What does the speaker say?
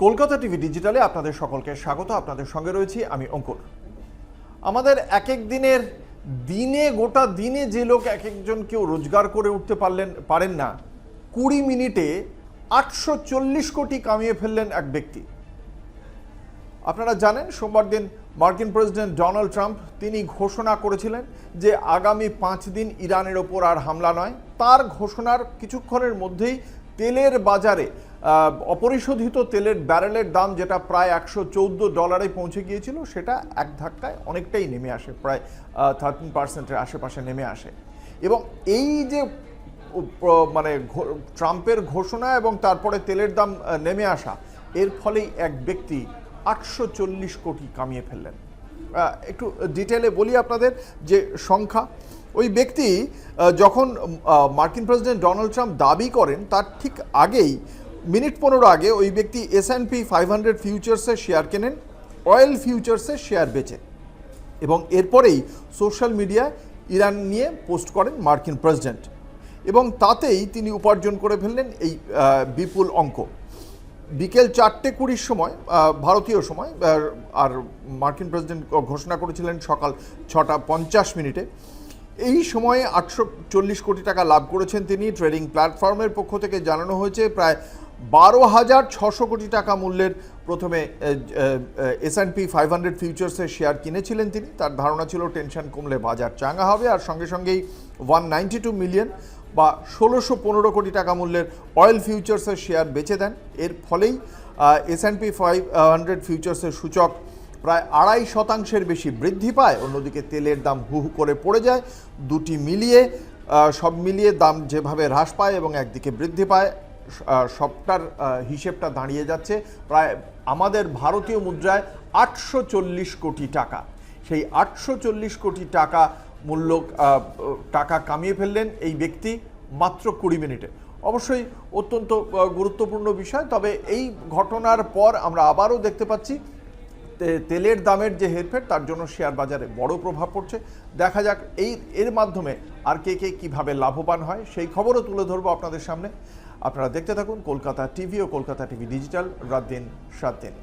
Kolkata TV ডিজিটালে আপনাদের সকলকে স্বাগত। আপনাদের সঙ্গে রয়েছি আমি অঙ্কুর। আমাদের এক এক গোটা দিনে যে লোক এক একজন কেউ রোজগার করে উঠতে পারেন না, 20 মিনিটে 840 কোটি কামিয়ে ফেললেন এক ব্যক্তি। আপনারা জানেন সোমবার দিন মার্কিন প্রেসিডেন্ট ডোনাল্ড ট্রাম্প তিনি ঘোষণা করেছিলেন যে আগামী 5 দিন ইরানের ওপর আর হামলা নয়। তার ঘোষণার কিছুক্ষণের মধ্যেই তেলের বাজারে অপরিশোধিত তেলের ব্যারেলের দাম যেটা প্রায় $114 পৌঁছে গিয়েছিল, সেটা এক ধাক্কায় অনেকটাই নেমে আসে, প্রায় 13%-এর আশেপাশে নেমে আসে। এবং এই যে মানে ট্রাম্পের ঘোষণা এবং তারপরে তেলের দাম নেমে আসা, এর ফলেই এক ব্যক্তি 840 কোটি কামিয়ে ফেললেন। একটু ডিটেলে বলি আপনাদের যে সংখ্যা। ওই ব্যক্তি যখন মার্কিন প্রেসিডেন্ট ডোনাল্ড ট্রাম্প দাবি করেন তার ঠিক আগেই মিনিট 15 আগে ওই ব্যক্তি S&P 500 ফিউচার্সের শেয়ার কেনেন, অয়েল ফিউচার্সের শেয়ার বেচেন এবং এরপরেই সোশ্যাল মিডিয়ায় ইরান নিয়ে পোস্ট করেন মার্কিন প্রেসিডেন্ট, এবং তাতেই তিনি উপার্জন করে ফেললেন এই বিপুল অঙ্ক। বিকেল 4:20 সময় ভারতীয় সময়, আর মার্কিন প্রেসিডেন্ট ঘোষণা করেছিলেন সকাল 6:50 এই সময়ে 840 কোটি টাকা লাভ করেছেন তিনি। ট্রেডিং প্ল্যাটফর্মের পক্ষ থেকে জানানো হয়েছে প্রায় 12,600 কোটি টাকা মূল্যের প্রথমে S&P 500 ফিউচার্সের শেয়ার কিনেছিলেন তিনি। তার ধারণা ছিল টেনশন কমলে বাজার চাঙ্গা হবে, আর সঙ্গে সঙ্গেই 192 মিলিয়ন বা 1615 কোটি টাকা মূল্যের অয়েল ফিউচার্সের শেয়ার বেচে দেন। এর ফলেই S&P 500 ফিউচার্সের সূচক প্রায় 2.5% বেশি বৃদ্ধি পায়। অন্যদিকে তেলের দাম হু হু করে পড়ে যায়। দুটি মিলিয়ে সব মিলিয়ে দাম যেভাবে হ্রাস পায় এবং একদিকে বৃদ্ধি পায়, সবটার হিসেবটা দাঁড়িয়ে যাচ্ছে প্রায় আমাদের ভারতীয় মুদ্রায় 840 কোটি টাকা। সেই 840 কোটি টাকা মূল্য টাকা কামিয়ে ফেললেন এই ব্যক্তি মাত্র 20 মিনিটে। অবশ্যই অত্যন্ত গুরুত্বপূর্ণ বিষয়। তবে এই ঘটনার পর আমরা আবারও দেখতে পাচ্ছি তেলের দামের যে হেরফের, তার জন্য শেয়ার বাজারে বড় প্রভাব পড়ছে। দেখা যাক এর মাধ্যমে আর কে কীভাবে লাভবান হয়, সেই খবরও তুলে ধরবো আপনাদের সামনে। আপনারা দেখতে থাকুন কলকাতা টিভি ও কলকাতা টিভি ডিজিটাল, রাত দিন 7 দিন।